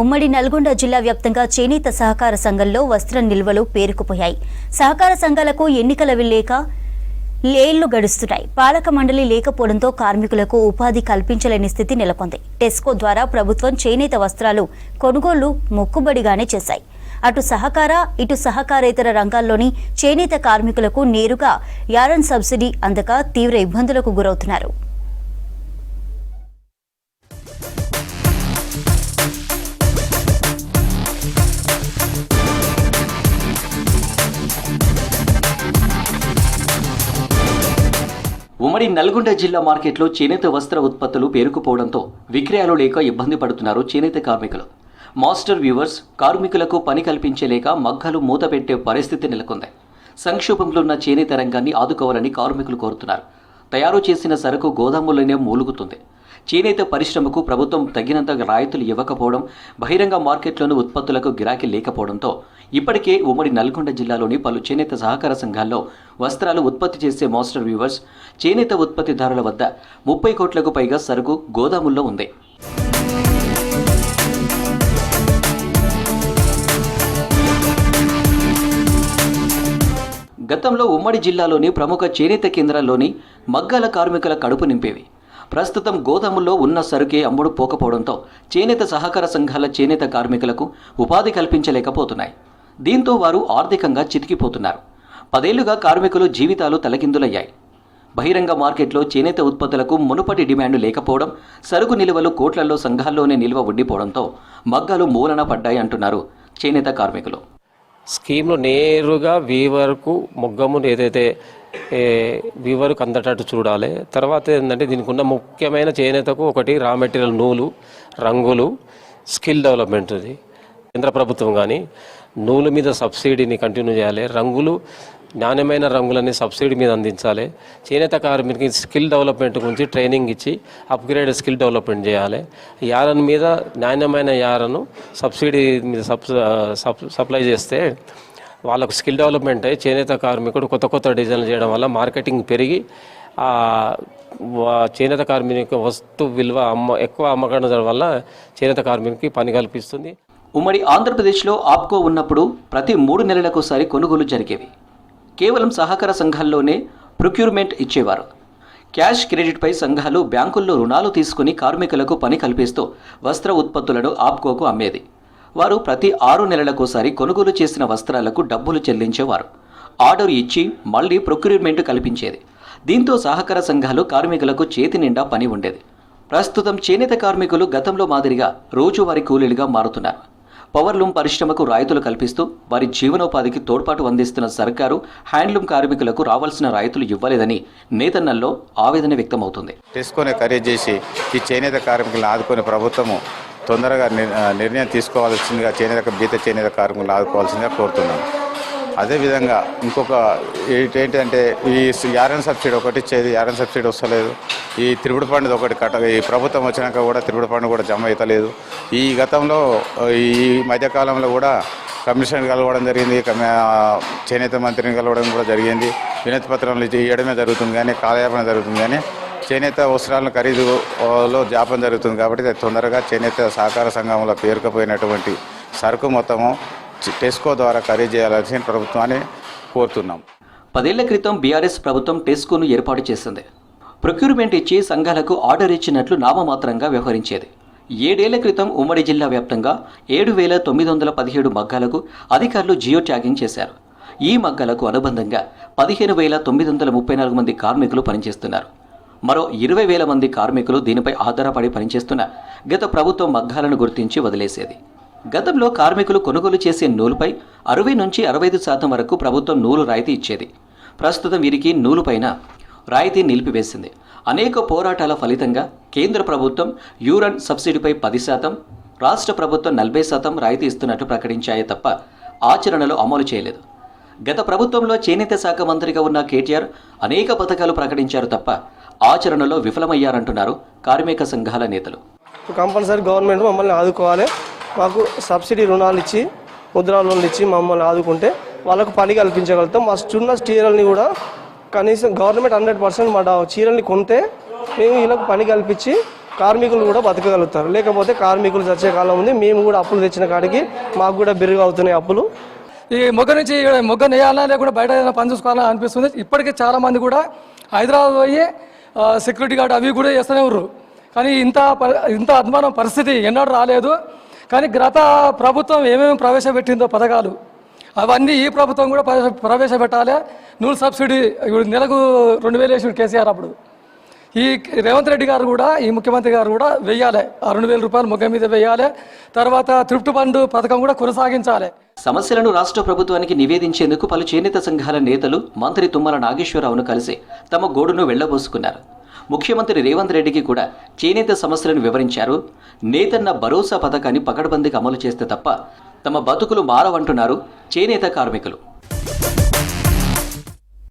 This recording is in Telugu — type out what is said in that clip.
ఉమ్మడి నల్గొండ జిల్లా వ్యాప్తంగా చేనేత సహకార సంఘంలో వస్త్ర నిల్వలు పేరుకుపోయాయి. సహకార సంఘాలకు ఎన్నికల లేక ఏళ్లు గడుస్తున్నాయి. పాలక మండలి లేకపోవడంతో కార్మికులకు ఉపాధి కల్పించలేని స్థితి నెలకొంది. టెస్కో ద్వారా ప్రభుత్వం చేనేత వస్త్రాలు కొనుగోళ్లు మొక్కుబడిగానే చేశాయి. అటు సహకార ఇటు సహకారేతర రంగాల్లోని చేనేత కార్మికులకు నేరుగా యారన్ సబ్సిడీ అందక తీవ్ర ఇబ్బందులకు గురవుతున్నారు. ఉమ్మడి నల్గొండ జిల్లా మార్కెట్లో చేనేత వస్త్ర ఉత్పత్తులు పేరుకుపోవడంతో విక్రయాలు లేక ఇబ్బంది పడుతున్నారు చేనేత కార్మికులు. మాస్టర్ వ్యూవర్స్ కార్మికులకు పని కల్పించలేక మగ్గలు మూతపెట్టే పరిస్థితి నెలకొంది. సంక్షోభంలో ఉన్న చేనేత రంగాన్ని ఆదుకోవాలని కార్మికులు కోరుతున్నారు. తయారు చేసిన సరుకు గోదాముల్లోనే మూలుగుతుంది. చేనేత పరిశ్రమకు ప్రభుత్వం తగినంత రాయితీలు ఇవ్వకపోవడం, బహిరంగ మార్కెట్లోని ఉత్పత్తులకు గిరాకీ లేకపోవడంతో ఇప్పటికే ఉమ్మడి నల్గొండ జిల్లాలోని పలు చేనేత సహకార సంఘాల్లో వస్త్రాలు ఉత్పత్తి చేసే మాస్టర్ వ్యూవర్స్ చేనేత ఉత్పత్తిదారుల వద్ద 30 కోట్లకు పైగా సరుకు గోదాముల్లో ఉంది. గతంలో ఉమ్మడి జిల్లాలోని ప్రముఖ చేనేత కేంద్రాల్లోని మగ్గాల కార్మికుల కడుపు నింపేవి. ప్రస్తుతం గోదాముల్లో ఉన్న సరుకే అమ్ముడు పోకపోవడంతో చేనేత సహకార సంఘాల చేనేత కార్మికులకు ఉపాధి కల్పించలేకపోతున్నాయి. దీంతో వారు ఆర్థికంగా చితికిపోతున్నారు. 10 ఏళ్లుగా కార్మికులు జీవితాలు తలకిందులయ్యాయి. బహిరంగ మార్కెట్లో చేనేత ఉత్పత్తులకు మునుపటి డిమాండ్ లేకపోవడం, సరుకు నిల్వలు కోట్లలో సంఘాల్లోనే నిల్వ ఉండిపోవడంతో మగ్గాలు మూలన పడ్డాయి అంటున్నారు చేనేత కార్మికులు. స్కీమ్లో నేరుగా వీవర్కు మొగ్గమును ఏదైతే వీవర్కు అందటట్టు చూడాలి. తర్వాత ఏంటంటే దీనికి ఉన్న ముఖ్యమైన చేనేతకు ఒకటి రా మెటీరియల్ నూలు, రంగులు, స్కిల్ డెవలప్మెంట్. ఇది కేంద్ర ప్రభుత్వం కానీ నూలు మీద సబ్సిడీని కంటిన్యూ చేయాలి. రంగులు నాణ్యమైన రంగులని సబ్సిడీ మీద అందించాలి. చేనేత కార్మికునికి స్కిల్ డెవలప్మెంట్ గురించి ట్రైనింగ్ ఇచ్చి అప్గ్రేడ్ స్కిల్ డెవలప్మెంట్ చేయాలి. యారన్ మీద నాణ్యమైన యారను సబ్సిడీ మీద సప్లై చేస్తే వాళ్ళకు స్కిల్ డెవలప్మెంట్ అయ్యి చేనేత కార్మికుడు కొత్త డిజైన్లు చేయడం వల్ల మార్కెటింగ్ పెరిగి చేనేత కార్మికునికి వస్తు విలువ ఎక్కువ అమ్మకం వల్ల చేనేత కార్మికునికి పని కల్పిస్తుంది. ఉమ్మడి ఆంధ్రప్రదేశ్లో ఆప్కో ఉన్నప్పుడు ప్రతి 3 నెలలకోసారి కొనుగోలు జరిగేవి. కేవలం సహకార సంఘాల్లోనే ప్రొక్యూర్మెంట్ ఇచ్చేవారు. క్యాష్ క్రెడిట్పై సంఘాలు బ్యాంకుల్లో రుణాలు తీసుకుని కార్మికులకు పని కల్పిస్తూ వస్త్ర ఉత్పత్తులను ఆప్కోకు అమ్మేది. వారు ప్రతి 6 నెలలకోసారి కొనుగోలు చేసిన వస్త్రాలకు డబ్బులు చెల్లించేవారు. ఆర్డర్ ఇచ్చి మళ్లీ ప్రొక్యూర్మెంట్ కల్పించేది. దీంతో సహకార సంఘాలు కార్మికులకు చేతి నిండా పని ఉండేది. ప్రస్తుతం చేనేత కార్మికులు గతంలో మాదిరిగా రోజువారీ కూలీలుగా మారుతున్నారు. పవర్లూమ్ పరిశ్రమకు రాయితీలు కల్పిస్తూ వారి జీవనోపాధికి తోడ్పాటు అందిస్తున్న సర్కారు హ్యాండ్లూమ్ కార్మికులకు రావాల్సిన రాయితీలు ఇవ్వలేదని నేతన్నల్లో ఆవేదన వ్యక్తమవుతుంది. టెస్కోని ఖరీదు చేసి ఈ చేనేత కార్మికులను ఆదుకునే ప్రభుత్వము తొందరగా నిర్ణయం తీసుకోవాల్సిందిగా చేనేత కార్మికులను ఆదుకోవాల్సిందిగా కోరుతున్నాను. అదేవిధంగా ఇంకొక ఏంటంటే ఈ యారన్ సబ్సిడీ ఒకటి ఇచ్చేది, యారన్ సబ్సిడీ వస్తలేదు. ఈ త్రిపుడు పండుగ ఒకటి ఈ ప్రభుత్వం వచ్చినాక కూడా త్రిపుడు పండుగ కూడా జమ అవుతలేదు. ఈ గతంలో ఈ మధ్యకాలంలో కూడా కమిషన్ కలవడం జరిగింది, చేనేత మంత్రిని కలవడం కూడా జరిగింది. వినతి పత్రాలు ఇవ్వడమే జరుగుతుంది కానీ కాలయాపన జరుగుతుంది కానీ చేనేత వస్త్రాలను ఖరీదులో జాప్యం జరుగుతుంది. కాబట్టి తొందరగా చేనేత సహకార సంఘంలో పేరుకుపోయినటువంటి సరుకు మొత్తము టెస్కో ద్వారా ఖరీదు చేయాల్సిన ప్రభుత్వాన్ని కోరుతున్నాం. 10 ఏళ్ల క్రితం బీఆర్ఎస్ ప్రభుత్వం టెస్కోను ఏర్పాటు చేసింది. ప్రొక్యూర్మెంట్ ఇచ్చి సంఘాలకు ఆర్డర్ ఇచ్చినట్లు నామమాత్రంగా వ్యవహరించేది. 7 ఏళ్ల క్రితం ఉమ్మడి జిల్లా వ్యాప్తంగా 7,917 మగ్గాలకు అధికారులు జియో ట్యాగింగ్ చేశారు. ఈ మగ్గాలకు అనుబంధంగా 15,934 మంది కార్మికులు పనిచేస్తున్నారు. మరో 20,000 మంది కార్మికులు దీనిపై ఆధారపడి పనిచేస్తున్న గత ప్రభుత్వం మగ్గాలను గుర్తించి వదిలేసేది. గతంలో కార్మికులు కొనుగోలు చేసే నూలుపై 60 నుంచి 65% వరకు ప్రభుత్వం నూలు రాయితీ ఇచ్చేది. ప్రస్తుతం వీరికి నూలుపైన రాయితీ నిలిపివేసింది. అనేక పోరాటాల ఫలితంగా కేంద్ర ప్రభుత్వం యూరన్ సబ్సిడీపై 10%, రాష్ట్ర ప్రభుత్వం 40% రాయితీ ఇస్తున్నట్టు ప్రకటించాయే తప్ప ఆచరణలో అమలు చేయలేదు. గత ప్రభుత్వంలో చేనేత శాఖ మంత్రిగా ఉన్న కేటీఆర్ అనేక పథకాలు ప్రకటించారు తప్ప ఆచరణలో విఫలమయ్యారంటున్నారు కార్మిక సంఘాల నేతలు. కంపల్సరీ గవర్నమెంట్ మమ్మల్ని ఆదుకోవాలి. మాకు సబ్సిడీ రుణాలు ఇచ్చి, ముద్రా లోన్లు ఇచ్చి మమ్మల్ని ఆదుకుంటే వాళ్ళకు పని కల్పించగలుగుతాం. మా చిన్న చీరల్ని కూడా కనీసం గవర్నమెంట్ 100% మా చీరల్ని కొంటే మేము వీళ్ళకు పని కల్పించి కార్మికులు కూడా బతకగలుగుతారు. లేకపోతే కార్మికులు చచ్చే కాలం ఉంది. మేము కూడా అప్పులు తెచ్చిన కాడికి మాకు కూడా బిరుగా అవుతున్నాయి అప్పులు. ఈ మొగ్గ నుంచి మొగ్గ నేయాలా లేకుండా బయట ఏదైనా పని చూసుకోవాలని అనిపిస్తుంది. ఇప్పటికే చాలామంది కూడా హైదరాబాద్ పోయి సెక్యూరిటీ గార్డ్ అవి కూడా చేస్తూనే ఉన్నారు. కానీ ఇంత అద్మానం పరిస్థితి ఎన్నడూ రాలేదు. కానీ గత ప్రభుత్వం ఏమేమి ప్రవేశపెట్టిందో పథకాలు అవన్నీ ఈ ప్రభుత్వం కూడా ప్రవేశపెట్టాలి. నూనె సబ్సిడీ నెలకు 2000 వేసిన కేసీఆర్ అప్పుడు. ఈ రేవంత్ రెడ్డి గారు కూడా ఈ ముఖ్యమంత్రి గారు కూడా వెయ్యాలి. ఆ 2000 రూపాయలు మొగ్గ మీద వెయ్యాలి. తర్వాత థ్రిఫ్ట్ ఫండ్ పథకం కూడా కొనసాగించాలి. సమస్యలను రాష్ట్ర ప్రభుత్వానికి నివేదించేందుకు పలు చేనేత సంఘాల నేతలు మంత్రి తుమ్మల నాగేశ్వరరావును కలిసి తమ గోడును వెళ్లబోసుకున్నారు. ముఖ్యమంత్రి రేవంత్ రెడ్డికి కూడా చేనేత సమస్యలను వివరించారు. నేతన్న భరోసా పథకాన్ని పకడ్బందీగా అమలు చేస్తే తప్ప తమ బతుకులు మారవంటున్నారు చేనేత కార్మికులు.